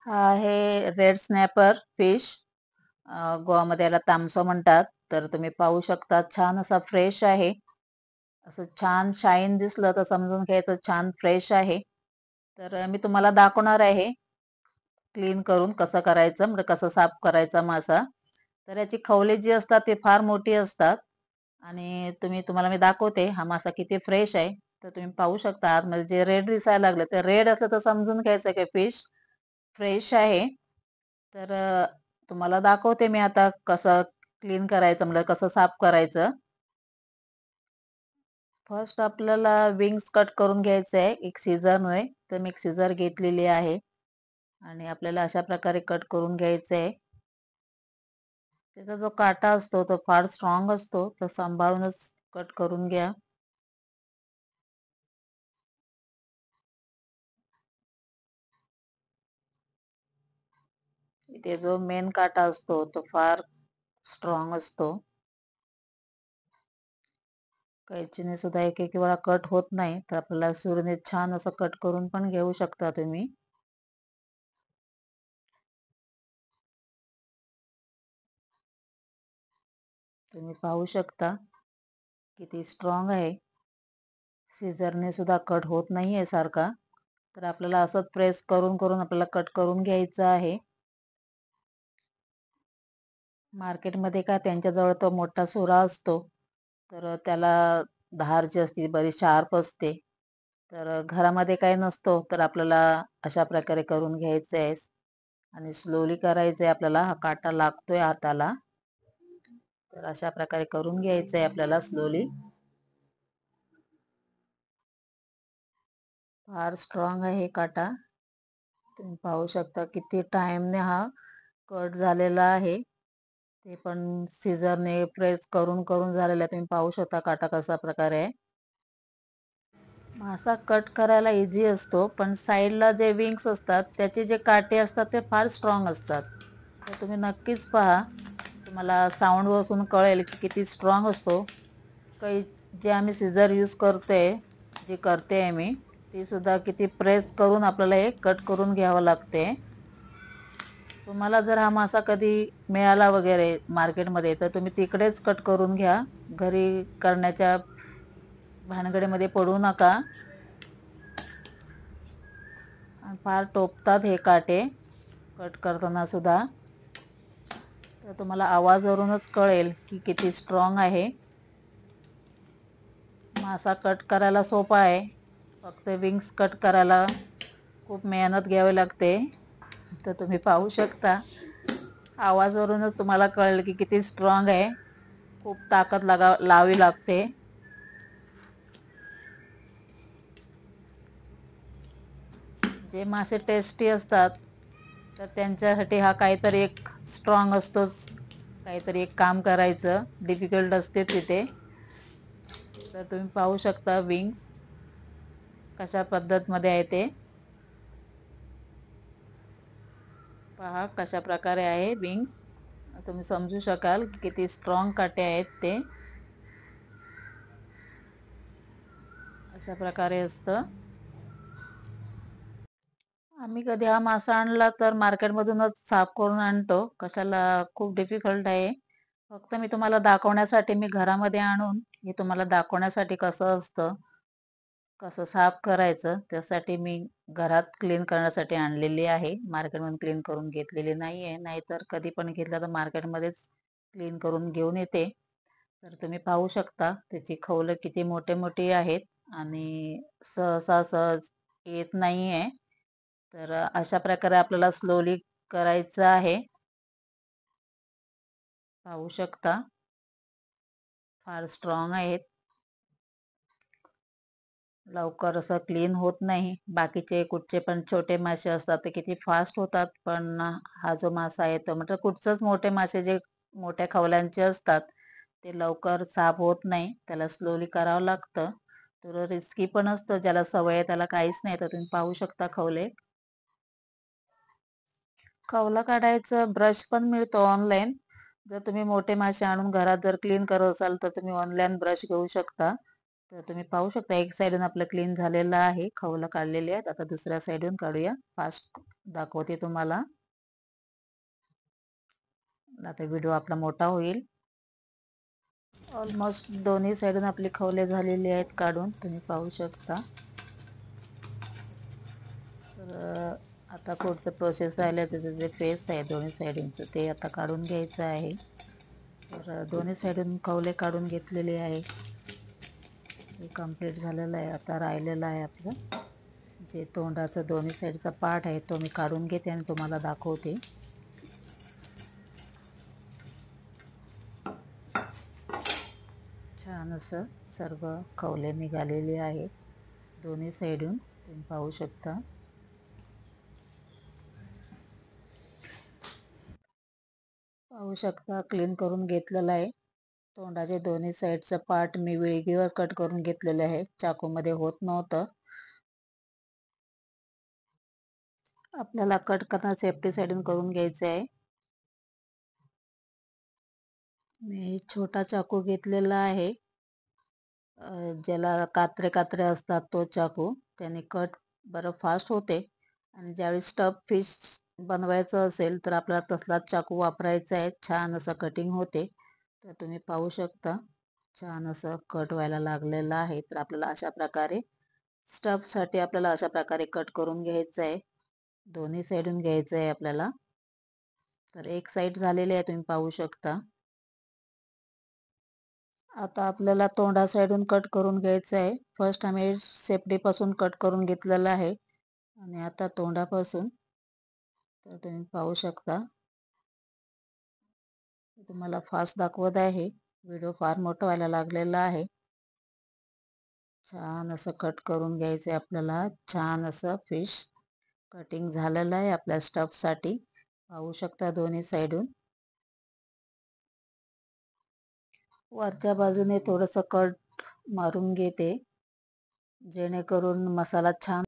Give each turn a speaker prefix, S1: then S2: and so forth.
S1: हा आहे red snapper fish. गोवामध्ये याला तामसो म्हणतात. तर तुम्ही पाहू शकता छान असा फ्रेश आहे. असं छान शाईन दिसलं तर समजून घ्यायचं छान फ्रेश आहे. तर मी तुम्हाला दाखवणार आहे क्लीन करून कसं करायचं, म्हणजे कसं साफ करायचा मासा. तर याची खवले जी असतात ते फार मोठी असतात आणि तुम्हाला मी दाखवते हा मासा किती फ्रेश आहे. तर तुम्ही पाहू शकता आतमध्ये जे रेड दिसायला लागले ते रेड असलं तर समजून घ्यायचं की फिश फ्रेश आहे. तर तुम्हाला दाखवते मी आता कसं क्लीन करायचं, म्हणजे कसं साफ करायचं. फर्स्ट आपल्याला विंग्स कट करून घ्यायचे आहे एक सीझरने. तर मी एक सीझर घेतलेली आहे आणि आपल्याला अशा प्रकारे कट करून घ्यायचं आहे. त्याचा जो काटा असतो तो फार स्ट्रॉंग असतो, तर सांभाळूनच कट करून घ्या. इथे जो मेन काटा असतो तो फार स्ट्रॉंग असतो. कैचीने सुद्धा एक एक वेळा कट होत नाही, तर आपल्याला सुरीने छान असं कट करून पण घेऊ शकता तुम्ही. तुम्ही पाहू शकता किती स्ट्रॉंग आहे. सीझरने सुद्धा कट होत नाहीये सारखा. तर आपल्याला असंच प्रेस करून करून आपल्याला कट करून घ्यायचं आहे. मार्केटमध्ये का त्यांच्याजवळ तो मोठा सुरा असतो, तर त्याला धार जी असते बरीच शार्प असते. तर घरामध्ये काही नसतो, तर आपल्याला अशा प्रकारे करून घ्यायचं आहे आणि स्लोली करायचंय. आपल्याला हा काटा लागतोय हाताला, तर अशा प्रकारे करून घ्यायचंय आपल्याला स्लोली. फार स्ट्रॉंग आहे काटा. तुम्ही पाहू शकता किती टाइमने हा कट झालेला आहे. ते पण सीझरने प्रेस करून करून झालेला आहे. तुम्ही पाहू शकता काटा कसा प्रकारे आहे. मासा कट करायला इझी असतो, पण साईडला जे विंग्स असतात त्याचे जे काटे असतात ते फार स्ट्रॉंग असतात. तर तुम्ही नक्कीच पहा, तुम्हाला साऊंड वाजून कळेल की किती स्ट्रॉंग असतो. काही जे आम्ही सीझर यूज करतोय, जे करते आहे मी, ती सुद्धा किती प्रेस करून आपल्याला हे कट करून घ्यावं लागते. तुम्हाला जर हा मासा कधी मिळाला वगैरे मार्केटमध्ये तर तुम्ही तिकडेच कट करून घ्या. घरी करण्याच्या भानगडीमध्ये पडू नका. फार टोपतात हे काटे कट करताना सुद्धा. तर तुम्हाला आवाजावरूनच कळेल की किती स्ट्रॉंग आहे. मासा कट करायला सोपा आहे, फक्त विंग्स कट करायला खूप मेहनत घ्यावी लागते. तर तुम्ही पाहू शकता आवाजावरूनच तुम्हाला कळेल की किती स्ट्रॉंग आहे. खूप ताकद लावी लागते. जे मासे टेस्टी असतात तर त्यांच्यासाठी हा काहीतरी एक स्ट्रॉंग असतोच. काहीतरी एक काम करायचं डिफिकल्ट असते तिथे. तर तुम्ही पाहू शकता विंग्स कशा पद्धतमध्ये आहे ते. पहा कशा प्रकारे आहे विंग्स. तुम्ही समजू शकाल की किती स्ट्रॉंग काटे आहेत ते. अशा प्रकारे असतं. आम्ही कधी हा मासा आणला तर मार्केटमधूनच साफ करून आणतो. कशाला खूप डिफिकल्ट आहे. फक्त मी तुम्हाला दाखवण्यासाठी मी घरामध्ये आणून हे तुम्हाला दाखवण्यासाठी कसं असतं, कसं साफ करायचं त्यासाठी मी घरात क्लीन करण्यासाठी आणलेली आहे. मार्केटमधून क्लीन करून घेतलेली नाहीये. नाहीतर कधी पण घेतलं तर मार्केटमध्येच क्लीन करून घेऊन येते. तर तुम्ही पाहू शकता त्याची खवलं किती मोठे मोठी आहेत आणि सहसा सहज येत नाहीये. तर अशा प्रकारे आपल्याला स्लोली करायचं आहे. पाहू शकता फार स्ट्रॉंग आहेत. लवकर असं क्लीन होत नाही. बाकीचे कुठचे पण छोटे मासे असतात ते किती फास्ट होतात, पण हा जो मासा आहे तो म्हणजे कुठचंच मोठे मासे जे मोठ्या खवल्यांचे असतात ते लवकर साफ होत नाही. त्याला स्लोली करावं लागतं. थोडं रिस्की पण असतं. ज्याला सवय आहे त्याला काहीच नाही. तर तुम्ही पाहू शकता खवले. खवला काढायचं ब्रश पण मिळतो ऑनलाईन. जर तुम्ही मोठे मासे आणून घरात जर क्लीन करत असाल तर तुम्ही ऑनलाईन ब्रश घेऊ शकता. तर तुम्ही पाहू शकता एक साइडून आपलं क्लीन झालेलं आहे, खवलं काढलेली आहेत. आता दुसऱ्या साइडून काढूया. फास्ट दाखवते तुम्हाला. आता व्हिडिओ आपला मोठा होईल. ऑलमोस्ट दोन्ही साइडून आपली खवले झालेली आहेत काढून, तुम्ही पाहू शकता. तर आता पुढचं प्रोसेस राहिलं त्याचं जे फेस आहे दोन्ही साइडूनचं ते आता काढून घ्यायचं आहे. तर दोन्ही साइडून खवले काढून घेतलेले आहे. हे कंप्लीट झालेलं आहे. आता राहिलेलं आहे आपलं जे तोंडाचं दोन्ही साइडचा पार्ट आहे तो मी काढून घेते आणि तुम्हाला दाखवते. छान असं सर्व खवले निघालेले आहेत दोन्ही साइडून, तुम्ही पाहू शकता. पाहू शकता क्लीन करून घेतलेलं आहे. तोंडाचे दोन्ही साइडचं पार्ट मी विळगीवर कट करून घेतलेले आहे, चाकूमध्ये होत नव्हतं. आपल्याला कट करताना सेफ्टी साइडून करून घ्यायचं आहे. मी छोटा चाकू घेतलेला आहे, ज्याला कात्रे कात्रे असतात तो चाकू. त्याने कट बरं फास्ट होते आणि ज्यावेळी स्टफ फिश बनवायचं असेल तर आपल्याला तसलाच चाकू वापरायचा आहे. छान असं कटिंग होते. तर तुम्ही पाहू शकता छान असं कट व्हायला लागलेलं आहे. तर आपल्याला अशा प्रकारे स्टफसाठी आपल्याला अशा प्रकारे कट करून घ्यायचं आहे. दोन्ही साइडून घ्यायचं आहे आपल्याला. तर एक साइड झालेली आहे, तुम्ही पाहू शकता. आता आपल्याला तोंडा साइडून कट करून घ्यायचं आहे. फर्स्ट आम्ही शेपटीपासून कट करून घेतलेलं आहे आणि आता तोंडापासून. तर तुम्ही पाहू शकता. तुम्हाला फास्ट दाखवत आहे. व्हिडिओ फार मोठा व्हायला लागलेला आहे. छान असं कट करून घ्यायचं आहे आपल्याला. छान असं फिश कटिंग झालेलं आहे आपल्या स्टफसाठी. पाहू शकता दोन्ही साइडून. वरच्या बाजूने थोडंसं कट मारून घेते जेणेकरून मसाला छान